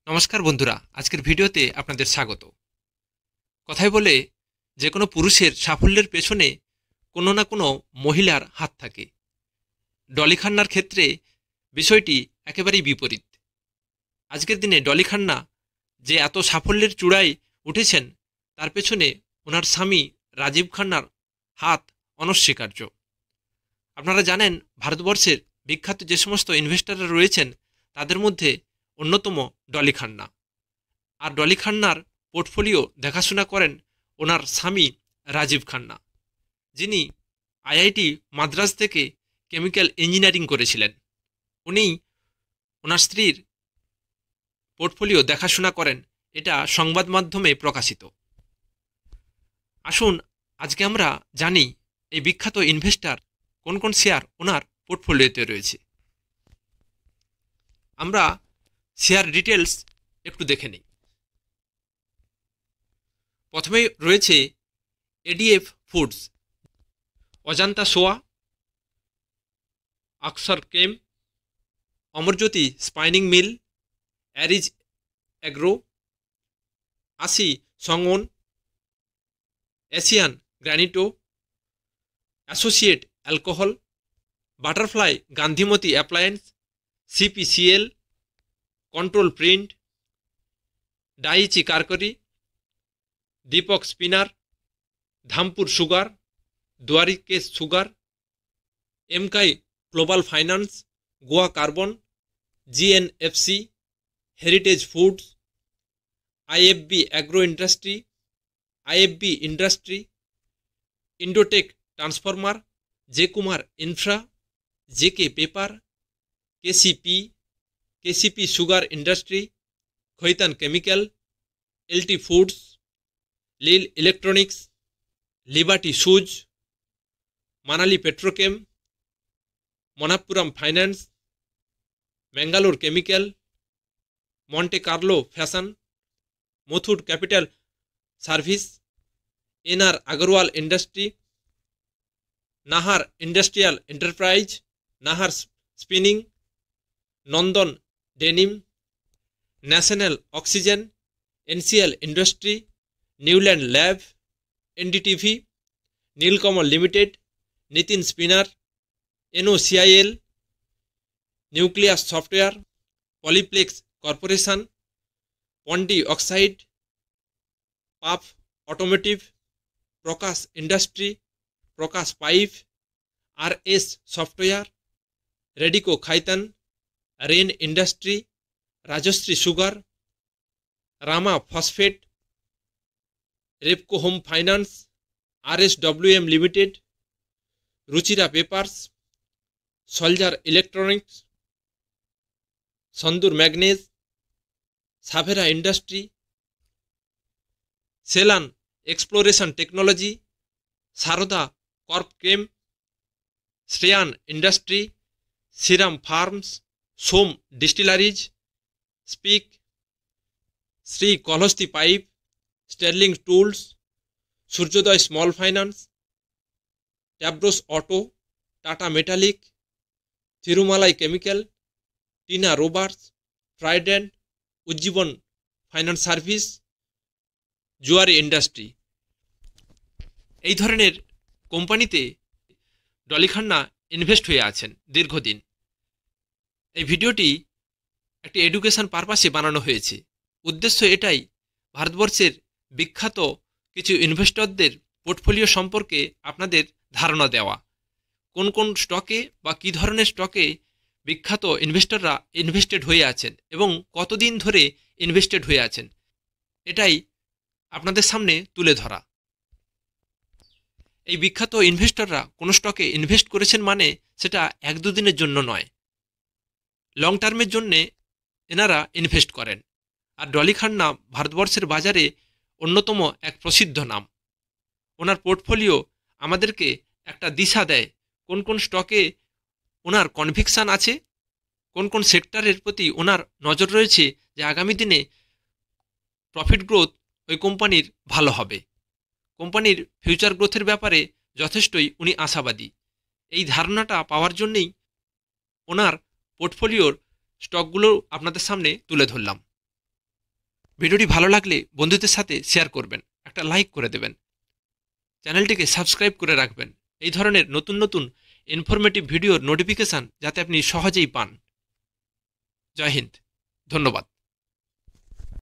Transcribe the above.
নমস্কার বন্ধুরা, আজকের ভিডিওতে আপনাদের স্বাগত। কথায় বলে যে কোনো পুরুষের সাফল্যের পেছনে কোনো না কোনো মহিলার হাত থাকে। ডলি খান্নার ক্ষেত্রে বিষয়টি একেবারেই বিপরীত। আজকের দিনে ডলি খান্না যে এত সাফল্যের চূড়ায় উঠেছেন তার পেছনে ওনার স্বামী রাজীব খান্নার হাত অনস্বীকার্য। আপনারা জানেন, ভারতবর্ষের বিখ্যাত যে সমস্ত ইনভেস্টররা রয়েছেন তাদের মধ্যে অন্যতম ডলি খান্না। আর ডলি খান্নার পোর্টফোলিও দেখাশোনা করেন ওনার স্বামী রাজীব খান্না, যিনি আইআইটি মাদ্রাজ থেকে কেমিক্যাল ইঞ্জিনিয়ারিং করেছিলেন। উনি ওনার স্ত্রীর পোর্টফোলিও দেখাশোনা করেন, এটা সংবাদ মাধ্যমে প্রকাশিত। আসুন আজকে আমরা জানি এই বিখ্যাত ইনভেস্টর কোন কোন শেয়ার ওনার পোর্টফোলিওতে রয়েছে। আমরা শেয়ার ডিটেলস একটু দেখে নিই। প্রথমেই রয়েছে ADF foods, Ajanta soya, Akshar chem, Amarjyoti spinning mill, Aries agro, Asahi Songwon, Asian Granito, associate alcohol, butterfly Gandhimathi appliance, CPCL, control print, Daiichi Karkaria, Deepak spinner, Dhampur sugar, Dwarikesh sugar, Emkay global finance, Goa carbon, GNFC, heritage foods, IFB agro industry, IFB industry, Indotech transformer, J Kumar infra, JK paper, KCP sugar industry, Khaitan chemical, LT foods, লিল electronics, Liberty shoes, Manali petrochem, Manappuram finance, Mangalore chemical, Monte Carlo fashion, Muthoot capital service, NR Agarwal industry, Nahar industrial enterprise, Nahar spinning, Nandan denim, national oxygen, NCL industry, Neuland lab, NDTV, Nilkamal limited, Nitin spinner, NOCIL, nucleus software, Polyplex corporation, Pondy oxide, পাফ automotive, Prakash industry, Prakash pipe, RS software, Radico Khaitan, rain industry, Rajshree sugar, Rama phosphate, Repco home finance, RSWM limited, Ruchira papers, Salzer electronics, Sandur manganese, Savera industry, Selan exploration technology, Sharda Cropchem, Shreyans industry, সিরাম ফার্মস, সোম distilleries, SPIC, Shri Kalahasti pipe, Sterling tools, Suryoday small finance, Talbros auto, Tata metallic, Thirumalai chemical, Tinna rubbers, Trident, Ujjivan finance service, Zuari industry. এই ধরনের কোম্পানিতে Dolly Khanna invest হয়ে আছেন দীর্ঘদিন। এই ভিডিওটি একটি এডুকেশন পারপাসে বানানো হয়েছে। উদ্দেশ্য এটাই, ভারতবর্ষের বিখ্যাত কিছু ইনভেস্টরদের পোর্টফোলিও সম্পর্কে আপনাদের ধারণা দেওয়া। কোন কোন স্টকে বা কী ধরনের স্টকে বিখ্যাত ইনভেস্টররা ইনভেস্টেড হয়ে আছেন এবং কতদিন ধরে ইনভেস্টেড হয়ে আছেন, এটাই আপনাদের সামনে তুলে ধরা। এই বিখ্যাত ইনভেস্টররা কোনো স্টকে ইনভেস্ট করেছেন মানে সেটা এক দুদিনের জন্য নয়, লং টার্মের জন্যে এনারা ইনভেস্ট করেন। আর ডলি খান্না ভারতবর্ষের বাজারে অন্যতম এক প্রসিদ্ধ নাম। ওনার পোর্টফোলিও আমাদেরকে একটা দিশা দেয় কোন কোন স্টকে ওনার কনভিকশান আছে, কোন কোন সেক্টরের প্রতি ওনার নজর রয়েছে যে আগামী দিনে প্রফিট গ্রোথ ওই কোম্পানির ভালো হবে। কোম্পানির ফিউচার গ্রোথের ব্যাপারে যথেষ্টই উনি আশাবাদী। এই ধারণাটা পাওয়ার জন্যেই ওনার পোর্টফোলিওর স্টকগুলো আপনাদের সামনে তুলে ধরলাম। ভিডিওটি ভালো লাগলে বন্ধুদের সাথে শেয়ার করবেন, একটা লাইক করে দেবেন, চ্যানেলটিকে সাবস্ক্রাইব করে রাখবেন এই ধরনের নতুন নতুন ইনফরমেটিভ ভিডিওর নোটিফিকেশান যাতে আপনি সহজেই পান। জয় হিন্দ, ধন্যবাদ।